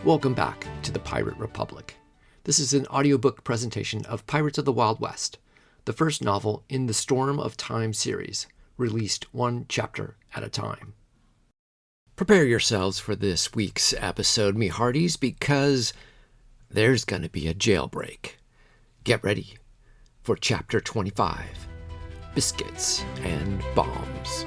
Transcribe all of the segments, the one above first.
Welcome back to the Pirate Republic. This is an audiobook presentation of Pirates of the Wild West, the first novel in the Storm of Time series, released one chapter at a time. Prepare yourselves for this week's episode, me hearties, because there's going to be a jailbreak. Get ready for Chapter 25, Biscuits and Bombs.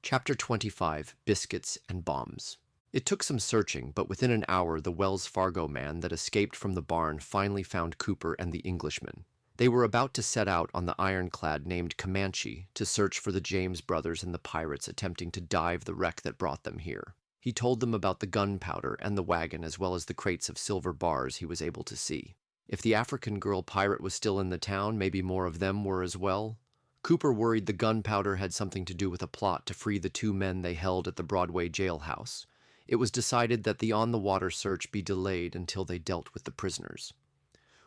Chapter 25, Biscuits and Bombs. It took some searching, but within an hour the Wells Fargo man that escaped from the barn finally found Cooper and the Englishman. They were about to set out on the ironclad named Comanche to search for the James brothers and the pirates attempting to dive the wreck that brought them here. He told them about the gunpowder and the wagon as well as the crates of silver bars he was able to see. If the African girl pirate was still in the town, maybe more of them were as well. Cooper worried the gunpowder had something to do with a plot to free the two men they held at the Broadway jailhouse. It was decided that the on-the-water search be delayed until they dealt with the prisoners.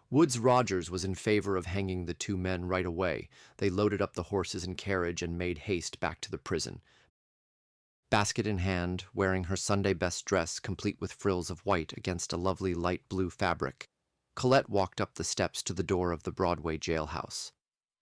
Woods Rogers was in favor of hanging the two men right away. They loaded up the horses and carriage and made haste back to the prison. Basket in hand, wearing her Sunday best dress complete with frills of white against a lovely light blue fabric, Colette walked up the steps to the door of the Broadway jailhouse.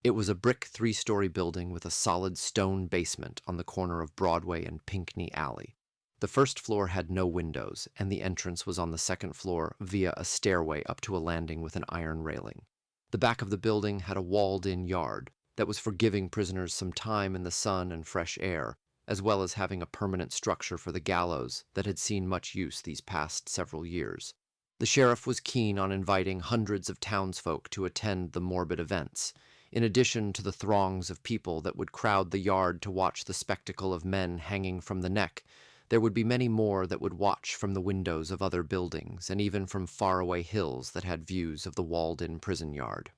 It was a brick 3-story building with a solid stone basement on the corner of Broadway and Pinckney Alley. The first floor had no windows, and the entrance was on the second floor via a stairway up to a landing with an iron railing. The back of the building had a walled-in yard that was for giving prisoners some time in the sun and fresh air, as well as having a permanent structure for the gallows that had seen much use these past several years. The sheriff was keen on inviting hundreds of townsfolk to attend the morbid events, in addition to the throngs of people that would crowd the yard to watch the spectacle of men hanging from the neck. There would be many more that would watch from the windows of other buildings and even from faraway hills that had views of the walled-in prison yard.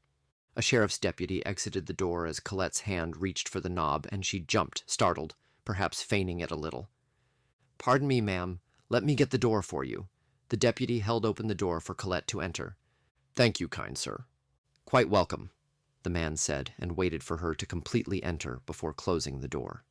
A sheriff's deputy exited the door as Colette's hand reached for the knob, and she jumped, startled, perhaps feigning it a little. "Pardon me, ma'am. Let me get the door for you." The deputy held open the door for Colette to enter. "Thank you, kind sir." "Quite welcome," the man said, and waited for her to completely enter before closing the door.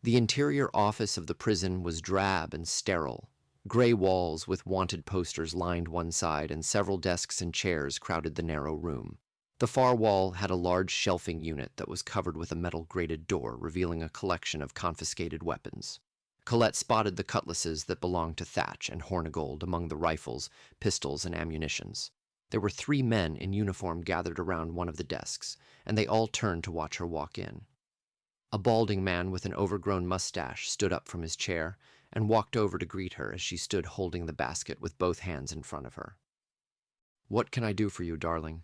The interior office of the prison was drab and sterile. Gray walls with wanted posters lined one side, and several desks and chairs crowded the narrow room. The far wall had a large shelving unit that was covered with a metal grated door, revealing a collection of confiscated weapons. Colette spotted the cutlasses that belonged to Thatch and Hornigold among the rifles, pistols, and ammunitions. There were 3 men in uniform gathered around one of the desks, and they all turned to watch her walk in. A balding man with an overgrown mustache stood up from his chair and walked over to greet her as she stood holding the basket with both hands in front of her. "What can I do for you, darling?"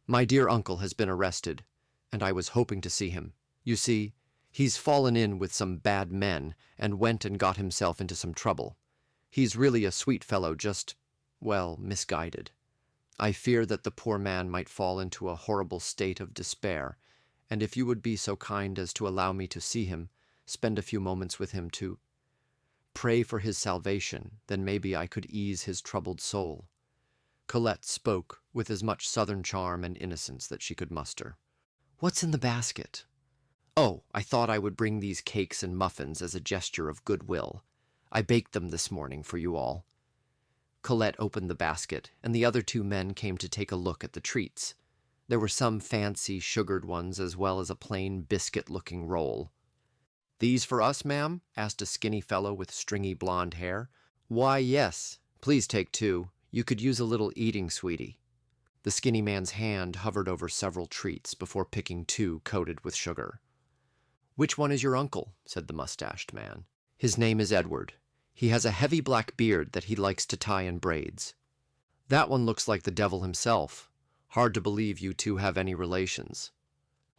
"My dear uncle has been arrested, and I was hoping to see him. You see, he's fallen in with some bad men and went and got himself into some trouble. He's really a sweet fellow, just, misguided. I fear that the poor man might fall into a horrible state of despair, and if you would be so kind as to allow me to see him, spend a few moments with him to pray for his salvation, then maybe I could ease his troubled soul." Colette spoke with as much southern charm and innocence that she could muster. "What's in the basket?" "Oh, I thought I would bring these cakes and muffins as a gesture of goodwill. I baked them this morning for you all." Colette opened the basket, and the other 2 men came to take a look at the treats. There were some fancy, sugared ones as well as a plain biscuit-looking roll. "These for us, ma'am?" asked a skinny fellow with stringy blonde hair. "Why, yes. Please take 2. You could use a little eating, sweetie." The skinny man's hand hovered over several treats before picking 2 coated with sugar. "Which one is your uncle?" said the mustached man. "His name is Edward. He has a heavy black beard that he likes to tie in braids." "That one looks like the devil himself. Hard to believe you 2 have any relations."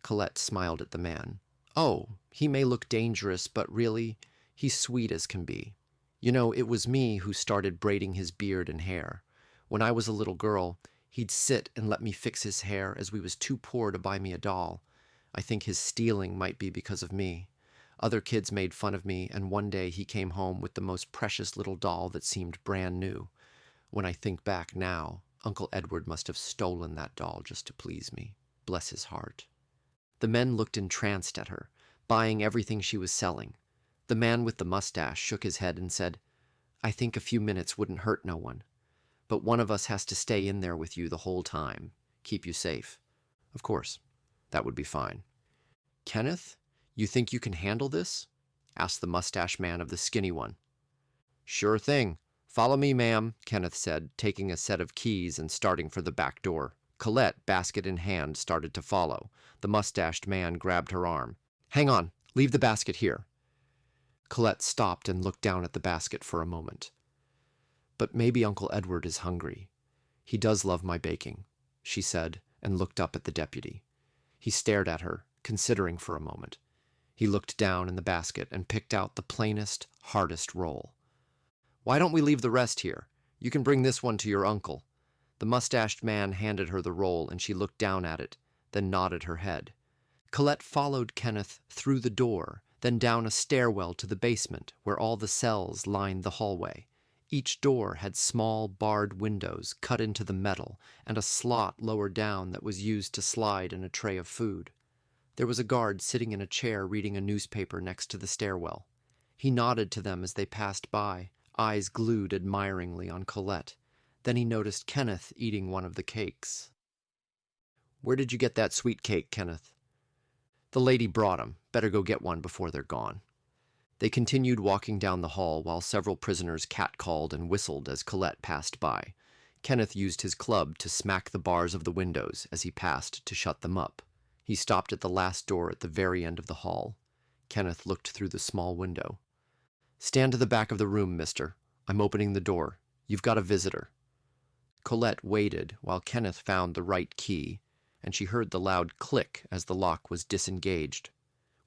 Colette smiled at the man. "Oh, he may look dangerous, but really, he's sweet as can be. You know, it was me who started braiding his beard and hair. When I was a little girl, he'd sit and let me fix his hair as we was too poor to buy me a doll. I think his stealing might be because of me. Other kids made fun of me, and one day he came home with the most precious little doll that seemed brand new. When I think back now, Uncle Edward must have stolen that doll just to please me. Bless his heart. The men looked entranced at her, buying everything she was selling. The man with the mustache shook his head and said, "I think a few minutes wouldn't hurt no one. But one of us has to stay in there with you the whole time. Keep you safe." Of course, that would be fine. "Kenneth, you think you can handle this?" asked the mustache man of the skinny one. "Sure thing. Follow me, ma'am," Kenneth said, taking a set of keys and starting for the back door. Colette, basket in hand, started to follow. The mustached man grabbed her arm. "Hang on. Leave the basket here." Colette stopped and looked down at the basket for a moment. "But maybe Uncle Edward is hungry. He does love my baking," she said, and looked up at the deputy. He stared at her, considering for a moment. He looked down in the basket and picked out the plainest, hardest roll. "Why don't we leave the rest here? You can bring this one to your uncle." The mustached man handed her the roll, and she looked down at it, then nodded her head. Colette followed Kenneth through the door, then down a stairwell to the basement, where all the cells lined the hallway. Each door had small, barred windows cut into the metal, and a slot lower down that was used to slide in a tray of food. There was a guard sitting in a chair reading a newspaper next to the stairwell. He nodded to them as they passed by, eyes glued admiringly on Colette. Then he noticed Kenneth eating one of the cakes. "Where did you get that sweet cake, Kenneth?" "The lady brought 'em. Better go get one before they're gone." They continued walking down the hall while several prisoners catcalled and whistled as Colette passed by. Kenneth used his club to smack the bars of the windows as he passed to shut them up. He stopped at the last door at the very end of the hall. Kenneth looked through the small window. "Stand to the back of the room, mister. I'm opening the door. You've got a visitor." Colette waited while Kenneth found the right key, and she heard the loud click as the lock was disengaged.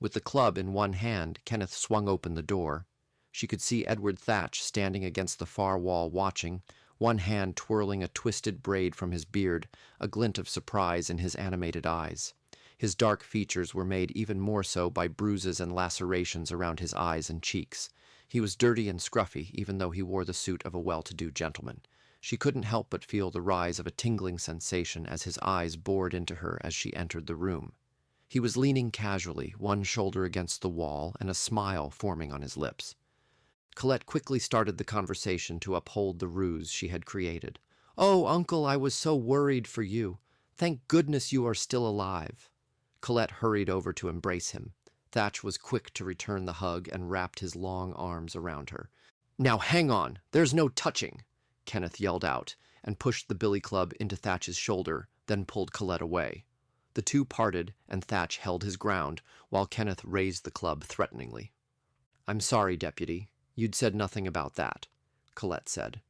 With the club in one hand, Kenneth swung open the door. She could see Edward Thatch standing against the far wall watching, one hand twirling a twisted braid from his beard, a glint of surprise in his animated eyes. His dark features were made even more so by bruises and lacerations around his eyes and cheeks. He was dirty and scruffy, even though he wore the suit of a well-to-do gentleman. She couldn't help but feel the rise of a tingling sensation as his eyes bored into her as she entered the room. He was leaning casually, one shoulder against the wall, and a smile forming on his lips. Colette quickly started the conversation to uphold the ruse she had created. "Oh, Uncle, I was so worried for you. Thank goodness you are still alive." Colette hurried over to embrace him. Thatch was quick to return the hug and wrapped his long arms around her. "Now hang on, there's no touching," Kenneth yelled out, and pushed the billy club into Thatch's shoulder, then pulled Colette away. The two parted, and Thatch held his ground, while Kenneth raised the club threateningly. "I'm sorry, Deputy. You'd said nothing about that," Colette said.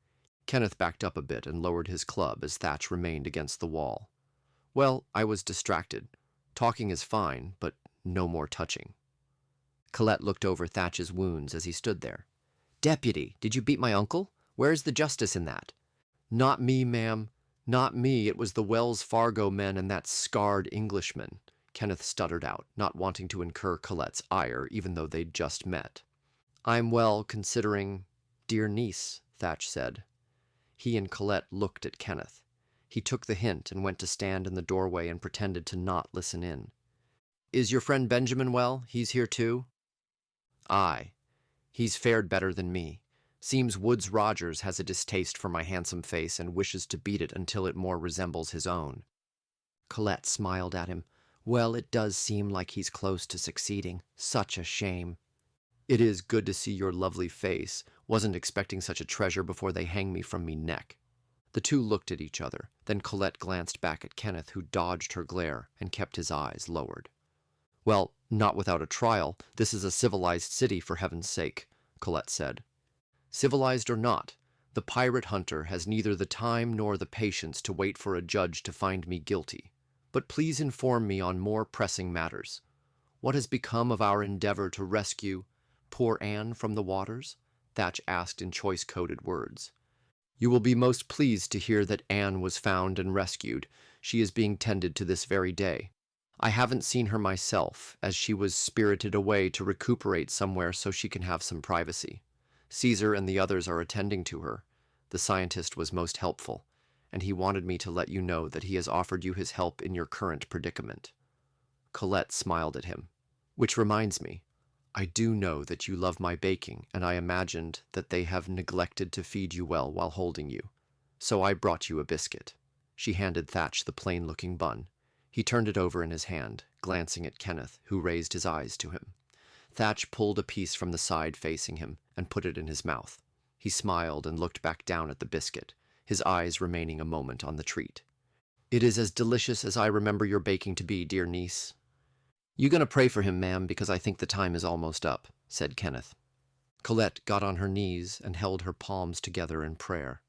Kenneth backed up a bit and lowered his club as Thatch remained against the wall. "Well, I was distracted. Talking is fine, but no more touching." Colette looked over Thatch's wounds as he stood there. "Deputy, did you beat my uncle? Where's the justice in that?" "Not me, ma'am. Not me. It was the Wells Fargo men and that scarred Englishman," Kenneth stuttered out, not wanting to incur Colette's ire, even though they'd just met. "I'm well, considering, dear niece," Thatch said. He and Colette looked at Kenneth. He took the hint and went to stand in the doorway and pretended to not listen in. "Is your friend Benjamin well? He's here too?" "Aye. He's fared better than me. Seems Woods Rogers has a distaste for my handsome face and wishes to beat it until it more resembles his own." Colette smiled at him. "Well, it does seem like he's close to succeeding. Such a shame." "It is good to see your lovely face. Wasn't expecting such a treasure before they hang me from me neck." The two looked at each other. Then Colette glanced back at Kenneth, who dodged her glare and kept his eyes lowered. "Well, not without a trial. This is a civilized city, for heaven's sake," Colette said. "Civilized or not, the pirate hunter has neither the time nor the patience to wait for a judge to find me guilty. But please inform me on more pressing matters. What has become of our endeavor to rescue poor Anne from the waters?" Thatch asked in choice-coded words. "You will be most pleased to hear that Anne was found and rescued. She is being tended to this very day." I haven't seen her myself, as she was spirited away to recuperate somewhere so she can have some privacy. Caesar and the others are attending to her. The scientist was most helpful, and he wanted me to let you know that he has offered you his help in your current predicament." Colette smiled at him. "Which reminds me, I do know that you love my baking, and I imagined that they have neglected to feed you well while holding you. So I brought you a biscuit." She handed Thatch the plain-looking bun. He turned it over in his hand, glancing at Kenneth, who raised his eyes to him. Thatch pulled a piece from the side facing him and put it in his mouth. He smiled and looked back down at the biscuit, his eyes remaining a moment on the treat. "It is as delicious as I remember your baking to be, dear niece." "You gonna pray for him, ma'am, because I think the time is almost up," said Kenneth. Colette got on her knees and held her palms together in prayer.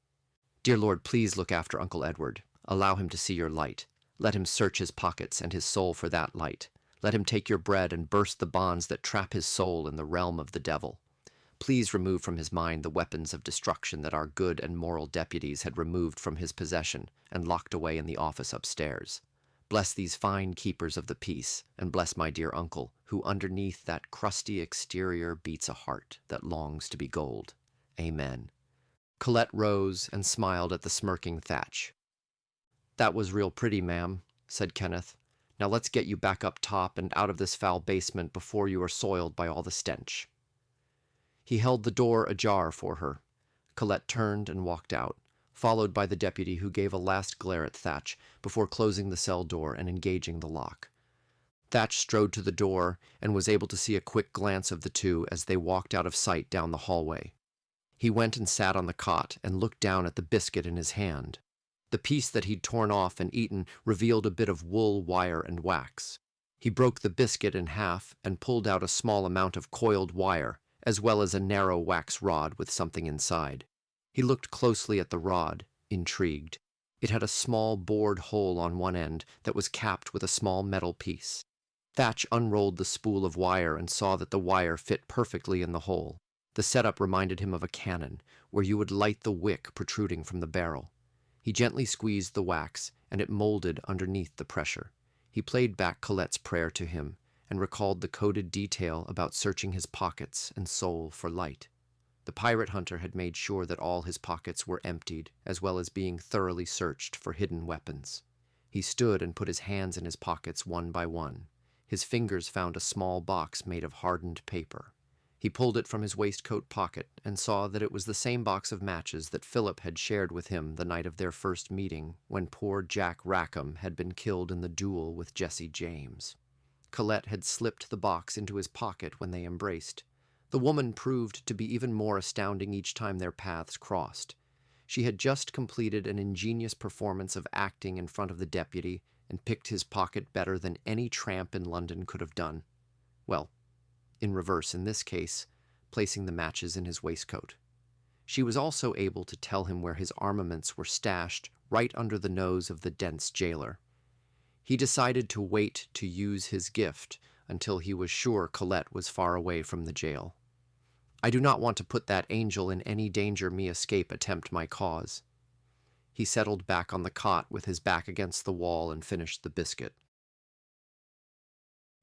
"Dear Lord, please look after Uncle Edward. Allow him to see your light. Let him search his pockets and his soul for that light. Let him take your bread and burst the bonds that trap his soul in the realm of the devil. Please remove from his mind the weapons of destruction that our good and moral deputies had removed from his possession and locked away in the office upstairs. Bless these fine keepers of the peace, and bless my dear uncle, who underneath that crusty exterior beats a heart that longs to be gold. Amen." Colette rose and smiled at the smirking Thatch. "That was real pretty, ma'am," said Kenneth. "Now let's get you back up top and out of this foul basement before you are soiled by all the stench." He held the door ajar for her. Colette turned and walked out, followed by the deputy, who gave a last glare at Thatch before closing the cell door and engaging the lock. Thatch strode to the door and was able to see a quick glance of the two as they walked out of sight down the hallway. He went and sat on the cot and looked down at the biscuit in his hand. The piece that he'd torn off and eaten revealed a bit of wool, wire, and wax. He broke the biscuit in half and pulled out a small amount of coiled wire, as well as a narrow wax rod with something inside. He looked closely at the rod, intrigued. It had a small bored hole on one end that was capped with a small metal piece. Thatch unrolled the spool of wire and saw that the wire fit perfectly in the hole. The setup reminded him of a cannon, where you would light the wick protruding from the barrel. He gently squeezed the wax, and it molded underneath the pressure. He played back Colette's prayer to him, and recalled the coded detail about searching his pockets and soul for light. The pirate hunter had made sure that all his pockets were emptied, as well as being thoroughly searched for hidden weapons. He stood and put his hands in his pockets one by one. His fingers found a small box made of hardened paper. He pulled it from his waistcoat pocket and saw that it was the same box of matches that Philip had shared with him the night of their first meeting, when poor Jack Rackham had been killed in the duel with Jesse James. Colette had slipped the box into his pocket when they embraced. The woman proved to be even more astounding each time their paths crossed. She had just completed an ingenious performance of acting in front of the deputy and picked his pocket better than any tramp in London could have done. Well, in reverse in this case, placing the matches in his waistcoat. She was also able to tell him where his armaments were stashed right under the nose of the dense jailer. He decided to wait to use his gift until he was sure Colette was far away from the jail. "I do not want to put that angel in any danger me escape attempt my cause." He settled back on the cot with his back against the wall and finished the biscuit.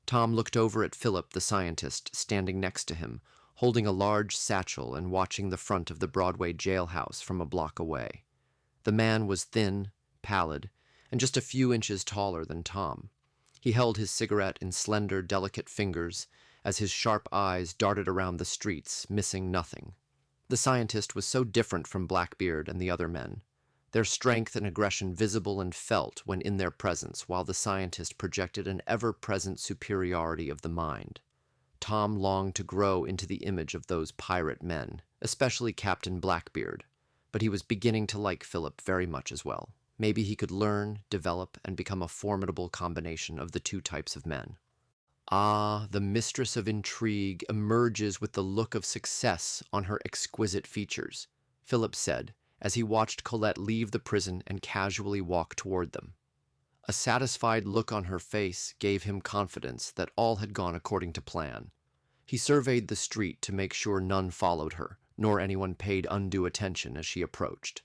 Tom looked over at Philip the scientist, standing next to him, holding a large satchel and watching the front of the Broadway jailhouse from a block away. The man was thin, pallid, and just a few inches taller than Tom. He held his cigarette in slender, delicate fingers as his sharp eyes darted around the streets, missing nothing. The scientist was so different from Blackbeard and the other men, their strength and aggression visible and felt when in their presence, while the scientist projected an ever-present superiority of the mind. Tom longed to grow into the image of those pirate men, especially Captain Blackbeard, but he was beginning to like Philip very much as well. Maybe he could learn, develop, and become a formidable combination of the two types of men. Ah, the mistress of intrigue emerges with the look of success on her exquisite features, Philip said, as he watched Colette leave the prison and casually walk toward them. A satisfied look on her face gave him confidence that all had gone according to plan. He surveyed the street to make sure none followed her, nor anyone paid undue attention as she approached.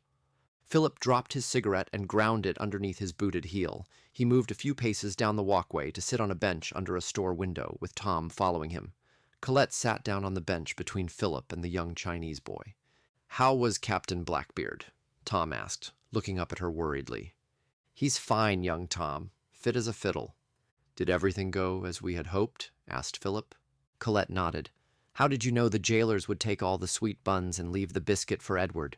Philip dropped his cigarette and ground it underneath his booted heel. He moved a few paces down the walkway to sit on a bench under a store window, with Tom following him. Colette sat down on the bench between Philip and the young Chinese boy. "How was Captain Blackbeard?" Tom asked, looking up at her worriedly. "He's fine, young Tom, fit as a fiddle." "Did everything go as we had hoped?" asked Philip. Colette nodded. "How did you know the jailers would take all the sweet buns and leave the biscuit for Edward?"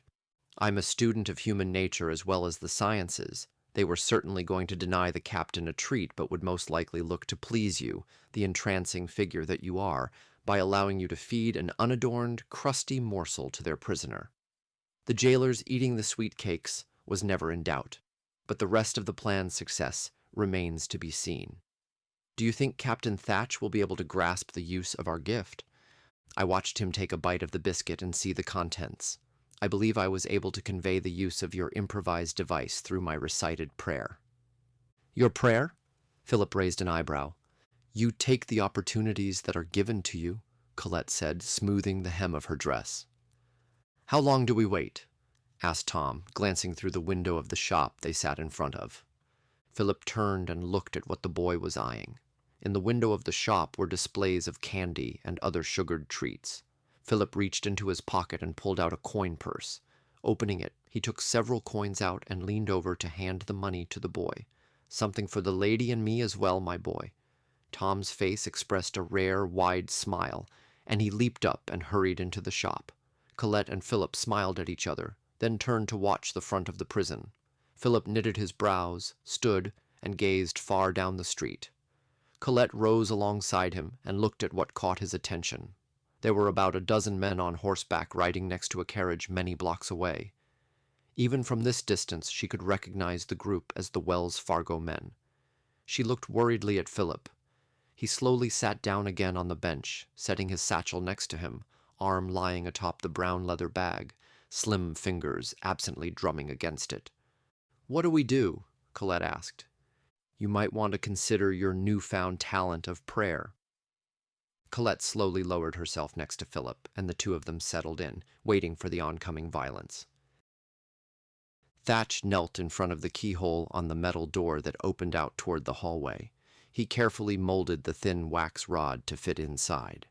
"I'm a student of human nature as well as the sciences. They were certainly going to deny the captain a treat, but would most likely look to please you, the entrancing figure that you are, by allowing you to feed an unadorned, crusty morsel to their prisoner. The jailers eating the sweet cakes was never in doubt, but the rest of the plan's success remains to be seen. Do you think Captain Thatch will be able to grasp the use of our gift?" I watched him take a bite of the biscuit and see the contents. I believe I was able to convey the use of your improvised device through my recited prayer." "Your prayer?" Philip raised an eyebrow. "You take the opportunities that are given to you," Colette said, smoothing the hem of her dress. "How long do we wait?" asked Tom, glancing through the window of the shop they sat in front of. Philip turned and looked at what the boy was eyeing. In the window of the shop were displays of candy and other sugared treats. Philip reached into his pocket and pulled out a coin purse. Opening it, he took several coins out and leaned over to hand the money to the boy. "Something for the lady and me as well, my boy." Tom's face expressed a rare, wide smile, and he leaped up and hurried into the shop. Colette and Philip smiled at each other, then turned to watch the front of the prison. Philip knitted his brows, stood, and gazed far down the street. Colette rose alongside him and looked at what caught his attention. There were about a dozen men on horseback riding next to a carriage many blocks away. Even from this distance she could recognize the group as the Wells Fargo men. She looked worriedly at Philip. He slowly sat down again on the bench, setting his satchel next to him, arm lying atop the brown leather bag, slim fingers absently drumming against it. "What do we do?" Colette asked. "You might want to consider your newfound talent of prayer." Colette slowly lowered herself next to Philip, and the two of them settled in, waiting for the oncoming violence. Thatch knelt in front of the keyhole on the metal door that opened out toward the hallway. He carefully molded the thin wax rod to fit inside.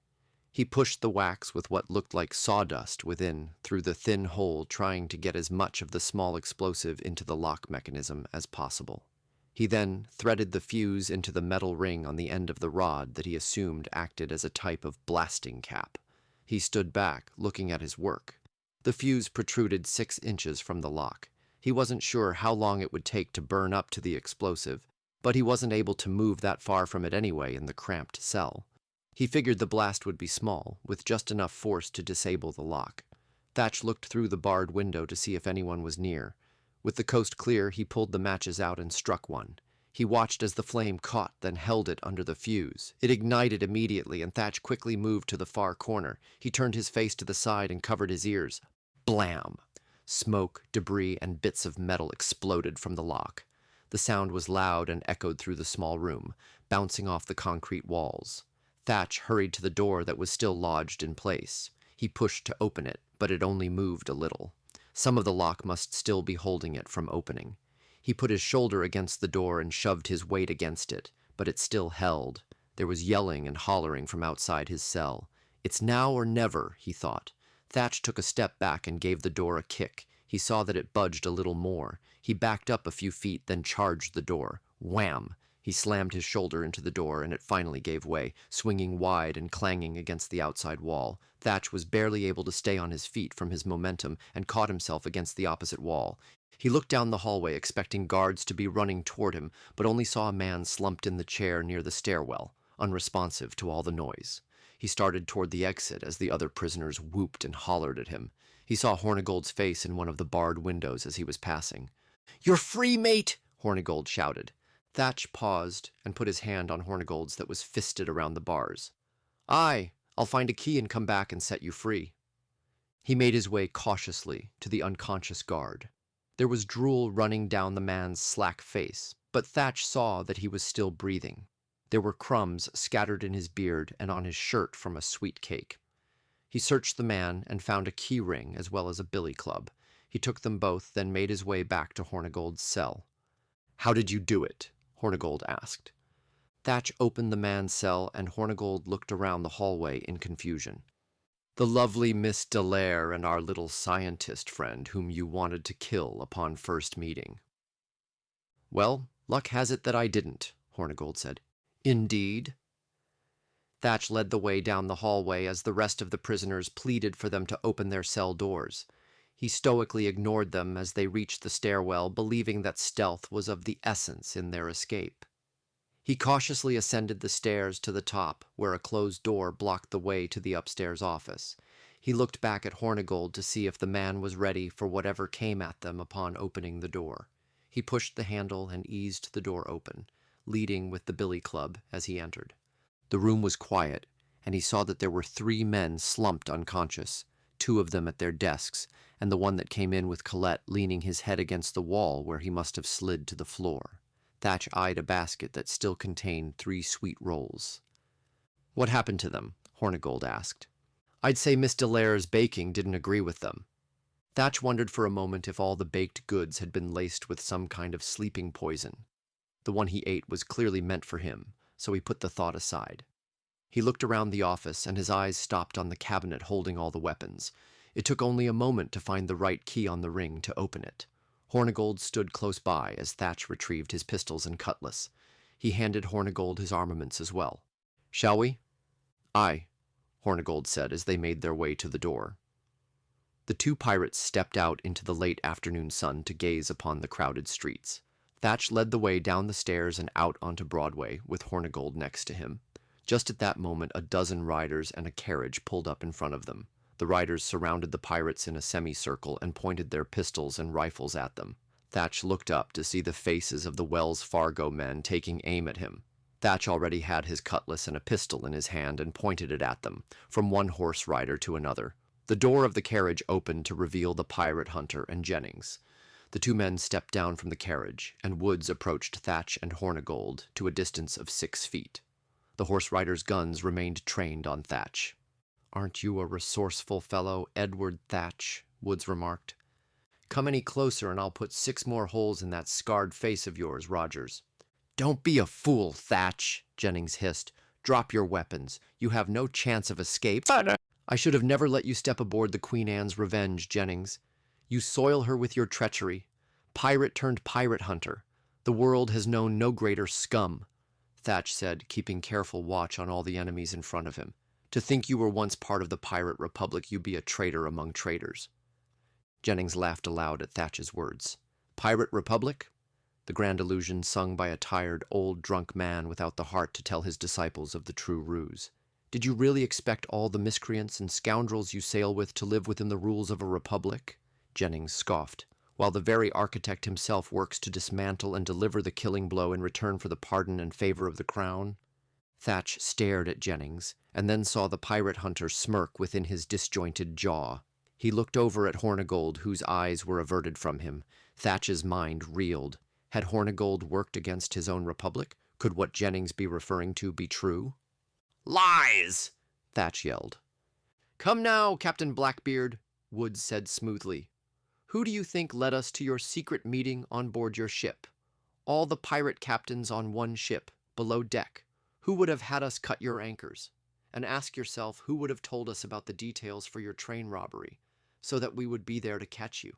He pushed the wax with what looked like sawdust within through the thin hole, trying to get as much of the small explosive into the lock mechanism as possible. He then threaded the fuse into the metal ring on the end of the rod that he assumed acted as a type of blasting cap. He stood back, looking at his work. The fuse protruded 6 inches from the lock. He wasn't sure how long it would take to burn up to the explosive, but he wasn't able to move that far from it anyway in the cramped cell. He figured the blast would be small, with just enough force to disable the lock. Thatch looked through the barred window to see if anyone was near. With the coast clear, he pulled the matches out and struck one. He watched as the flame caught, then held it under the fuse. It ignited immediately, and Thatch quickly moved to the far corner. He turned his face to the side and covered his ears. Blam! Smoke, debris, and bits of metal exploded from the lock. The sound was loud and echoed through the small room, bouncing off the concrete walls. Thatch hurried to the door that was still lodged in place. He pushed to open it, but it only moved a little. Some of the lock must still be holding it from opening. He put his shoulder against the door and shoved his weight against it, but it still held. There was yelling and hollering from outside his cell. "It's now or never," he thought. Thatch took a step back and gave the door a kick. He saw that it budged a little more. He backed up a few feet, then charged the door. Wham! He slammed his shoulder into the door, and it finally gave way, swinging wide and clanging against the outside wall. Thatch was barely able to stay on his feet from his momentum and caught himself against the opposite wall. He looked down the hallway, expecting guards to be running toward him, but only saw a man slumped in the chair near the stairwell, unresponsive to all the noise. He started toward the exit as the other prisoners whooped and hollered at him. He saw Hornigold's face in one of the barred windows as he was passing. "You're free, mate!" Hornigold shouted. Thatch paused and put his hand on Hornigold's that was fisted around the bars. "Aye, I'll find a key and come back and set you free." He made his way cautiously to the unconscious guard. There was drool running down the man's slack face, but Thatch saw that he was still breathing. There were crumbs scattered in his beard and on his shirt from a sweet cake. He searched the man and found a key ring as well as a billy club. He took them both, then made his way back to Hornigold's cell. "How did you do it?" Hornigold asked. Thatch opened the man's cell, and Hornigold looked around the hallway in confusion. "The lovely Miss Dallaire and our little scientist friend whom you wanted to kill upon first meeting." "Well, luck has it that I didn't," Hornigold said. "Indeed?" Thatch led the way down the hallway as the rest of the prisoners pleaded for them to open their cell doors. He stoically ignored them as they reached the stairwell, believing that stealth was of the essence in their escape. He cautiously ascended the stairs to the top, where a closed door blocked the way to the upstairs office. He looked back at Hornigold to see if the man was ready for whatever came at them upon opening the door. He pushed the handle and eased the door open, leading with the billy club as he entered. The room was quiet, and he saw that there were 3 men slumped unconscious, 2 of them at their desks, and the one that came in with Colette leaning his head against the wall where he must have slid to the floor. Thatch eyed a basket that still contained 3 sweet rolls. "What happened to them?" Hornigold asked. "I'd say Miss Dallaire's baking didn't agree with them." Thatch wondered for a moment if all the baked goods had been laced with some kind of sleeping poison. The one he ate was clearly meant for him, so he put the thought aside. He looked around the office, and his eyes stopped on the cabinet holding all the weapons. It took only a moment to find the right key on the ring to open it. Hornigold stood close by as Thatch retrieved his pistols and cutlass. He handed Hornigold his armaments as well. "Shall we?" "Aye," Hornigold said as they made their way to the door. The 2 pirates stepped out into the late afternoon sun to gaze upon the crowded streets. Thatch led the way down the stairs and out onto Broadway, with Hornigold next to him. Just at that moment, a dozen riders and a carriage pulled up in front of them. The riders surrounded the pirates in a semicircle and pointed their pistols and rifles at them. Thatch looked up to see the faces of the Wells Fargo men taking aim at him. Thatch already had his cutlass and a pistol in his hand and pointed it at them, from one horse rider to another. The door of the carriage opened to reveal the pirate hunter and Jennings. The 2 men stepped down from the carriage, and Woods approached Thatch and Hornigold to a distance of 6 feet. The horse riders' guns remained trained on Thatch. "Aren't you a resourceful fellow, Edward Thatch?" Woods remarked. "Come any closer and I'll put 6 more holes in that scarred face of yours, Rogers." "Don't be a fool, Thatch," Jennings hissed. "Drop your weapons. You have no chance of escape." "I should have never let you step aboard the Queen Anne's Revenge, Jennings. You soil her with your treachery. Pirate turned pirate hunter. The world has known no greater scum," Thatch said, keeping careful watch on all the enemies in front of him. "To think you were once part of the Pirate Republic, you be a traitor among traitors." Jennings laughed aloud at Thatch's words. "Pirate Republic?" The grand illusion sung by a tired, old, drunk man without the heart to tell his disciples of the true ruse. "Did you really expect all the miscreants and scoundrels you sail with to live within the rules of a republic?" Jennings scoffed. "While the very architect himself works to dismantle and deliver the killing blow in return for the pardon and favor of the crown?" Thatch stared at Jennings, and then saw the pirate hunter smirk within his disjointed jaw. He looked over at Hornigold, whose eyes were averted from him. Thatch's mind reeled. Had Hornigold worked against his own republic? Could what Jennings be referring to be true? "Lies!" Thatch yelled. "Come now, Captain Blackbeard," Woods said smoothly. "Who do you think led us to your secret meeting on board your ship? All the pirate captains on one ship, below deck. Who would have had us cut your anchors? And ask yourself who would have told us about the details for your train robbery, so that we would be there to catch you.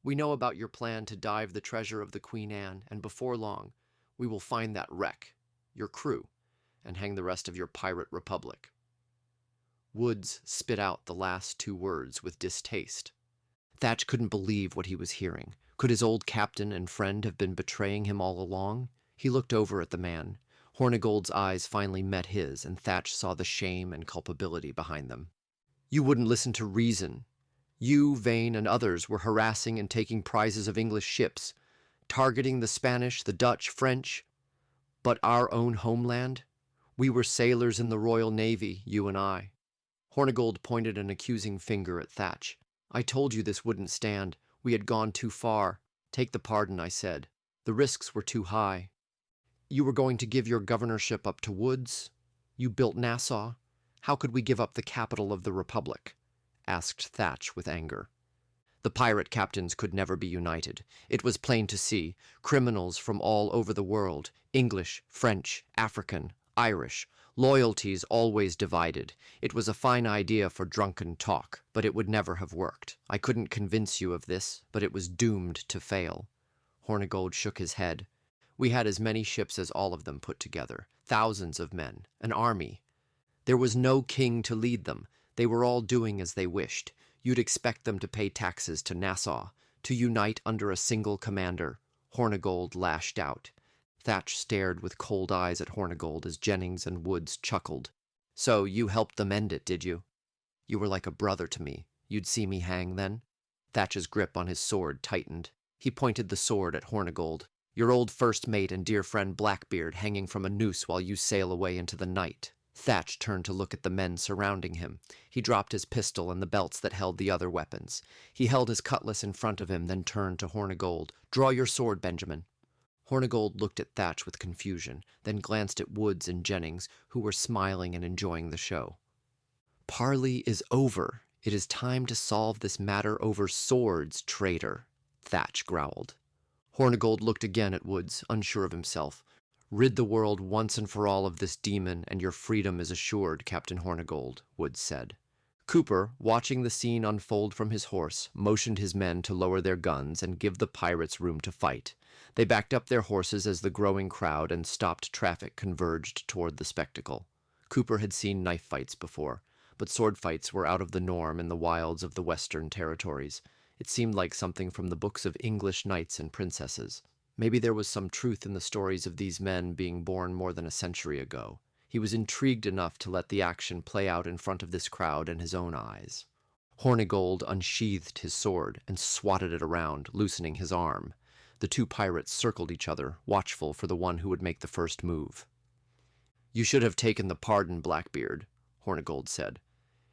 We know about your plan to dive the treasure of the Queen Anne, and before long, we will find that wreck, your crew, and hang the rest of your pirate republic." Woods spit out the last 2 words with distaste. Thatch couldn't believe what he was hearing. Could his old captain and friend have been betraying him all along? He looked over at the man. Hornigold's eyes finally met his, and Thatch saw the shame and culpability behind them. "You wouldn't listen to reason. You, Vane, and others were harassing and taking prizes of English ships, targeting the Spanish, the Dutch, French. But our own homeland? We were sailors in the Royal Navy, you and I." Hornigold pointed an accusing finger at Thatch. "I told you this wouldn't stand. We had gone too far. Take the pardon, I said. The risks were too high. You were going to give your governorship up to Woods? You built Nassau. How could we give up the capital of the Republic?" asked Thatch with anger. The pirate captains could never be united. It was plain to see. Criminals from all over the world, English, French, African, Irish, loyalties always divided. It was a fine idea for drunken talk, but it would never have worked. I couldn't convince you of this, but it was doomed to fail. Hornigold shook his head. We had as many ships as all of them put together, thousands of men, an army. There was no king to lead them. They were all doing as they wished. You'd expect them to pay taxes to Nassau, to unite under a single commander. Hornigold lashed out. Thatch stared with cold eyes at Hornigold as Jennings and Woods chuckled. So you helped them end it, did you? You were like a brother to me. You'd see me hang then? Thatch's grip on his sword tightened. He pointed the sword at Hornigold. Your old first mate and dear friend Blackbeard hanging from a noose while you sail away into the night. Thatch turned to look at the men surrounding him. He dropped his pistol and the belts that held the other weapons. He held his cutlass in front of him, then turned to Hornigold. Draw your sword, Benjamin. Hornigold looked at Thatch with confusion, then glanced at Woods and Jennings, who were smiling and enjoying the show. Parley is over. It is time to solve this matter over swords, traitor, Thatch growled. Hornigold looked again at Woods, unsure of himself. Rid the world once and for all of this demon, and your freedom is assured, Captain Hornigold, Woods said. Cooper, watching the scene unfold from his horse, motioned his men to lower their guns and give the pirates room to fight. They backed up their horses as the growing crowd and stopped traffic converged toward the spectacle. Cooper had seen knife fights before, but sword fights were out of the norm in the wilds of the Western Territories. It seemed like something from the books of English knights and princesses. Maybe there was some truth in the stories of these men being born more than a century ago. He was intrigued enough to let the action play out in front of this crowd and his own eyes. Hornigold unsheathed his sword and swatted it around, loosening his arm. The two pirates circled each other, watchful for the one who would make the first move. You should have taken the pardon, Blackbeard, Hornigold said.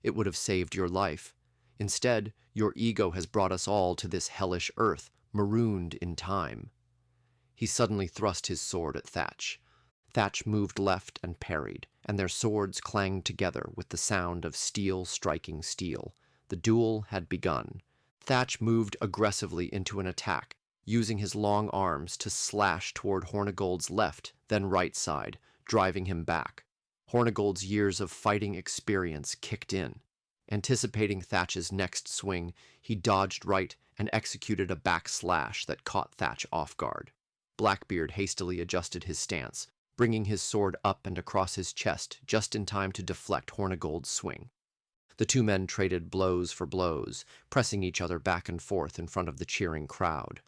It would have saved your life. Instead, your ego has brought us all to this hellish earth, marooned in time. He suddenly thrust his sword at Thatch. Thatch moved left and parried, and their swords clanged together with the sound of steel striking steel. The duel had begun. Thatch moved aggressively into an attack, using his long arms to slash toward Hornigold's left, then right side, driving him back. Hornigold's years of fighting experience kicked in. Anticipating Thatch's next swing, he dodged right and executed a back slash that caught Thatch off guard. Blackbeard hastily adjusted his stance, bringing his sword up and across his chest just in time to deflect Hornigold's swing. The two men traded blows for blows, pressing each other back and forth in front of the cheering crowd.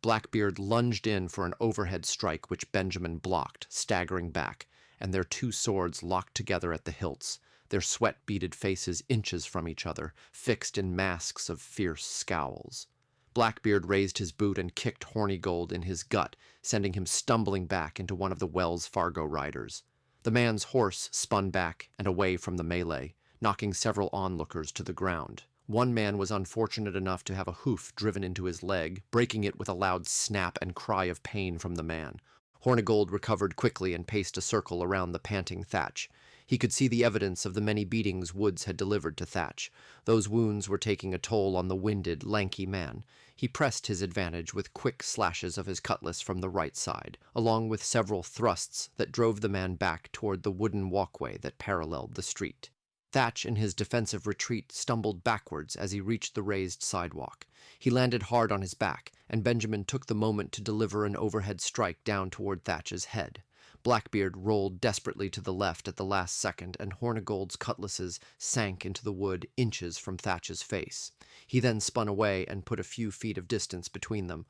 Blackbeard lunged in for an overhead strike which Benjamin blocked, staggering back, and their two swords locked together at the hilts, their sweat-beaded faces inches from each other, fixed in masks of fierce scowls. Blackbeard raised his boot and kicked Hornigold in his gut, sending him stumbling back into one of the Wells Fargo riders. The man's horse spun back and away from the melee, knocking several onlookers to the ground. One man was unfortunate enough to have a hoof driven into his leg, breaking it with a loud snap and cry of pain from the man. Hornigold recovered quickly and paced a circle around the panting Thatch. He could see the evidence of the many beatings Woods had delivered to Thatch. Those wounds were taking a toll on the winded, lanky man. He pressed his advantage with quick slashes of his cutlass from the right side, along with several thrusts that drove the man back toward the wooden walkway that paralleled the street. Thatch, in his defensive retreat, stumbled backwards as he reached the raised sidewalk. He landed hard on his back, and Benjamin took the moment to deliver an overhead strike down toward Thatch's head. Blackbeard rolled desperately to the left at the last second, and Hornigold's cutlasses sank into the wood inches from Thatch's face. He then spun away and put a few feet of distance between them.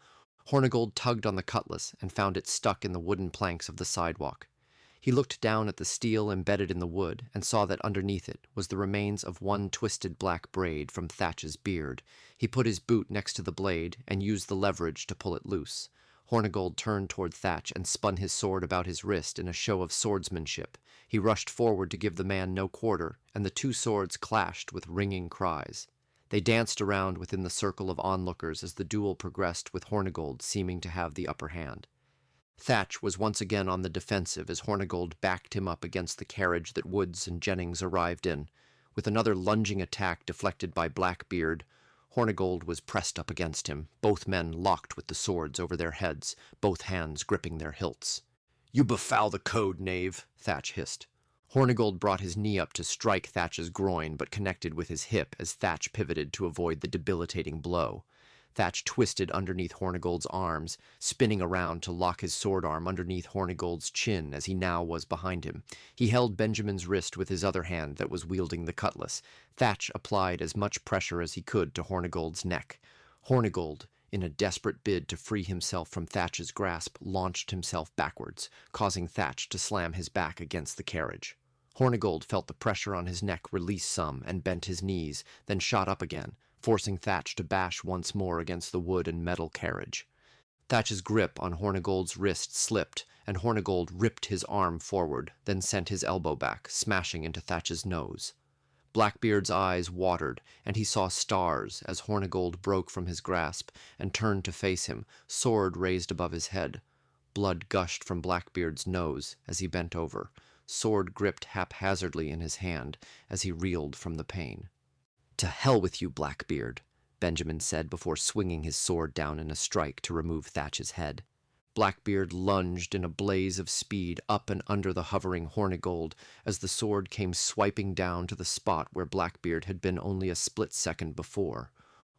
Hornigold tugged on the cutlass and found it stuck in the wooden planks of the sidewalk. He looked down at the steel embedded in the wood and saw that underneath it was the remains of one twisted black braid from Thatch's beard. He put his boot next to the blade and used the leverage to pull it loose. Hornigold turned toward Thatch and spun his sword about his wrist in a show of swordsmanship. He rushed forward to give the man no quarter, and the two swords clashed with ringing cries. They danced around within the circle of onlookers as the duel progressed, with Hornigold seeming to have the upper hand. Thatch was once again on the defensive as Hornigold backed him up against the carriage that Woods and Jennings arrived in. With another lunging attack deflected by Blackbeard, Hornigold was pressed up against him, both men locked with the swords over their heads, both hands gripping their hilts. "You befoul the code, knave," Thatch hissed. Hornigold brought his knee up to strike Thatch's groin, but connected with his hip as Thatch pivoted to avoid the debilitating blow. Thatch twisted underneath Hornigold's arms, spinning around to lock his sword arm underneath Hornigold's chin as he now was behind him. He held Benjamin's wrist with his other hand that was wielding the cutlass. Thatch applied as much pressure as he could to Hornigold's neck. Hornigold, in a desperate bid to free himself from Thatch's grasp, launched himself backwards, causing Thatch to slam his back against the carriage. Hornigold felt the pressure on his neck release some and bent his knees, then shot up again, forcing Thatch to bash once more against the wood and metal carriage. Thatch's grip on Hornigold's wrist slipped, and Hornigold ripped his arm forward, then sent his elbow back, smashing into Thatch's nose. Blackbeard's eyes watered, and he saw stars as Hornigold broke from his grasp and turned to face him, sword raised above his head. Blood gushed from Blackbeard's nose as he bent over, sword gripped haphazardly in his hand as he reeled from the pain. "To hell with you, Blackbeard," Benjamin said before swinging his sword down in a strike to remove Thatch's head. Blackbeard lunged in a blaze of speed up and under the hovering Hornigold as the sword came swiping down to the spot where Blackbeard had been only a split second before.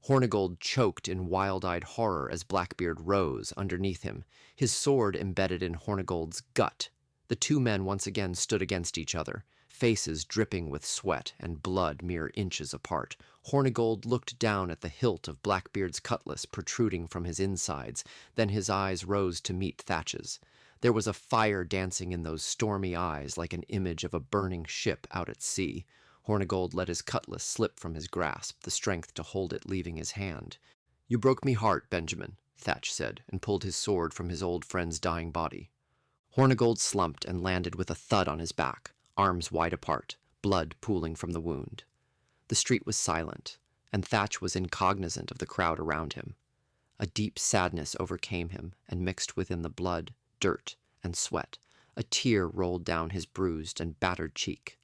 Hornigold choked in wild-eyed horror as Blackbeard rose underneath him, his sword embedded in Hornigold's gut. The two men once again stood against each other, faces dripping with sweat and blood mere inches apart. Hornigold looked down at the hilt of Blackbeard's cutlass protruding from his insides, then his eyes rose to meet Thatch's. There was a fire dancing in those stormy eyes like an image of a burning ship out at sea. Hornigold let his cutlass slip from his grasp, the strength to hold it leaving his hand. "You broke me heart, Benjamin," Thatch said, and pulled his sword from his old friend's dying body. Hornigold slumped and landed with a thud on his back, arms wide apart, blood pooling from the wound. The street was silent, and Thatch was incognizant of the crowd around him. A deep sadness overcame him, and mixed within the blood, dirt, and sweat. A tear rolled down his bruised and battered cheek.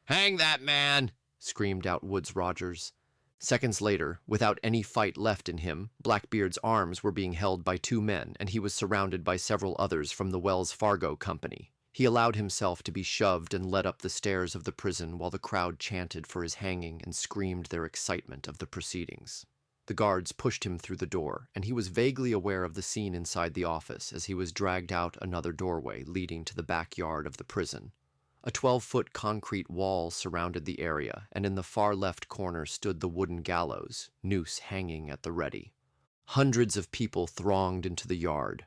"Hang that man!" screamed out Woods Rogers. Seconds later, without any fight left in him, Blackbeard's arms were being held by two men, and he was surrounded by several others from the Wells Fargo Company. He allowed himself to be shoved and led up the stairs of the prison while the crowd chanted for his hanging and screamed their excitement of the proceedings. The guards pushed him through the door, and he was vaguely aware of the scene inside the office as he was dragged out another doorway leading to the backyard of the prison. A 12-foot concrete wall surrounded the area, and in the far left corner stood the wooden gallows, noose hanging at the ready. Hundreds of people thronged into the yard.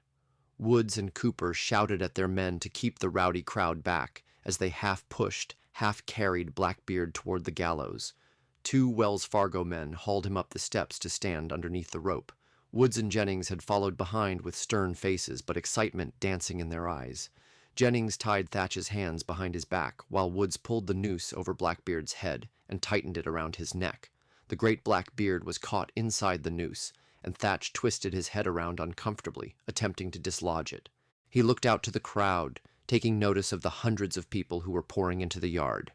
Woods and Cooper shouted at their men to keep the rowdy crowd back as they half-pushed, half-carried Blackbeard toward the gallows. Two Wells Fargo men hauled him up the steps to stand underneath the rope. Woods and Jennings had followed behind with stern faces, but excitement dancing in their eyes. Jennings tied Thatch's hands behind his back, while Woods pulled the noose over Blackbeard's head and tightened it around his neck. The great black beard was caught inside the noose, and Thatch twisted his head around uncomfortably, attempting to dislodge it. He looked out to the crowd, taking notice of the hundreds of people who were pouring into the yard.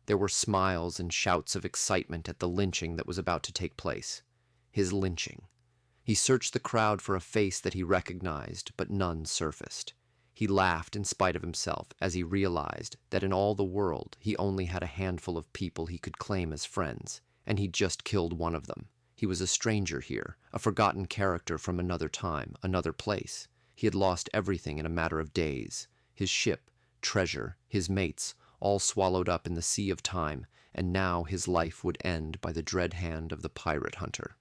There were smiles and shouts of excitement at the lynching that was about to take place. His lynching. He searched the crowd for a face that he recognized, but none surfaced. He laughed in spite of himself as he realized that in all the world he only had a handful of people he could claim as friends, and he'd just killed one of them. He was a stranger here, a forgotten character from another time, another place. He had lost everything in a matter of days. His ship, treasure, his mates, all swallowed up in the sea of time, and now his life would end by the dread hand of the pirate hunter.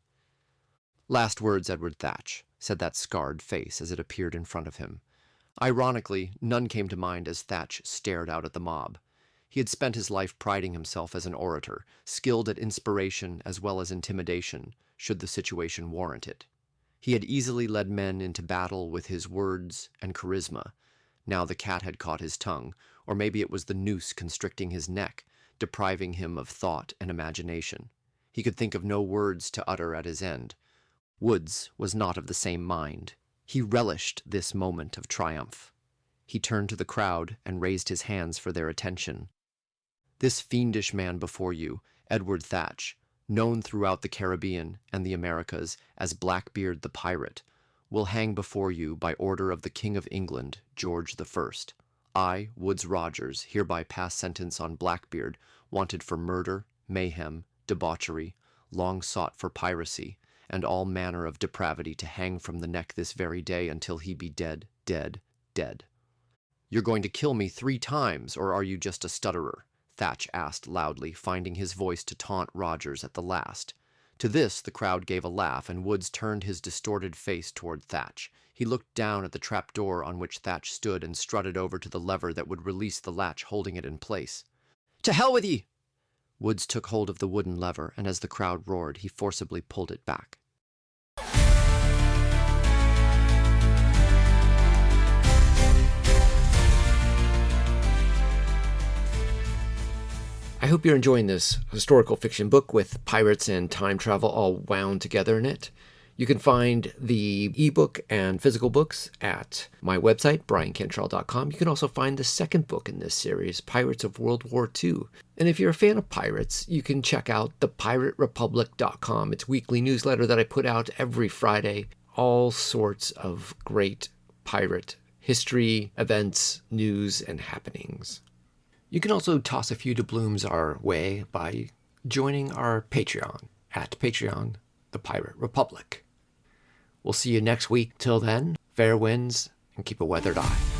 "Last words, Edward Thatch," said that scarred face as it appeared in front of him. Ironically, none came to mind as Thatch stared out at the mob. He had spent his life priding himself as an orator, skilled at inspiration as well as intimidation, should the situation warrant it. He had easily led men into battle with his words and charisma. Now the cat had caught his tongue, or maybe it was the noose constricting his neck, depriving him of thought and imagination. He could think of no words to utter at his end. Woods was not of the same mind. He relished this moment of triumph. He turned to the crowd and raised his hands for their attention. "This fiendish man before you, Edward Thatch, known throughout the Caribbean and the Americas as Blackbeard the Pirate, will hang before you by order of the King of England, George I. I, Woodes Rogers, hereby pass sentence on Blackbeard, wanted for murder, mayhem, debauchery, long sought for piracy, and all manner of depravity, to hang from the neck this very day until he be dead, dead, dead. You're going to kill me 3 times, or are you just a stutterer? Thatch asked loudly, finding his voice to taunt Rogers at the last. To this the crowd gave a laugh, and Woodes turned his distorted face toward Thatch. He looked down at the trap door on which Thatch stood and strutted over to the lever that would release the latch, holding it in place. "To hell with ye!" Woodes took hold of the wooden lever, and as the crowd roared, he forcibly pulled it back. I hope you're enjoying this historical fiction book with pirates and time travel all wound together in it. You can find the ebook and physical books at my website, briancantrell.com. You can also find the second book in this series, Pirates of World War II. And if you're a fan of pirates, you can check out thepiraterepublic.com. It's a weekly newsletter that I put out every Friday. All sorts of great pirate history, events, news, and happenings. You can also toss a few doubloons our way by joining our Patreon at Patreon, The Pirate Republic. We'll see you next week. Till then, fair winds and keep a weathered eye.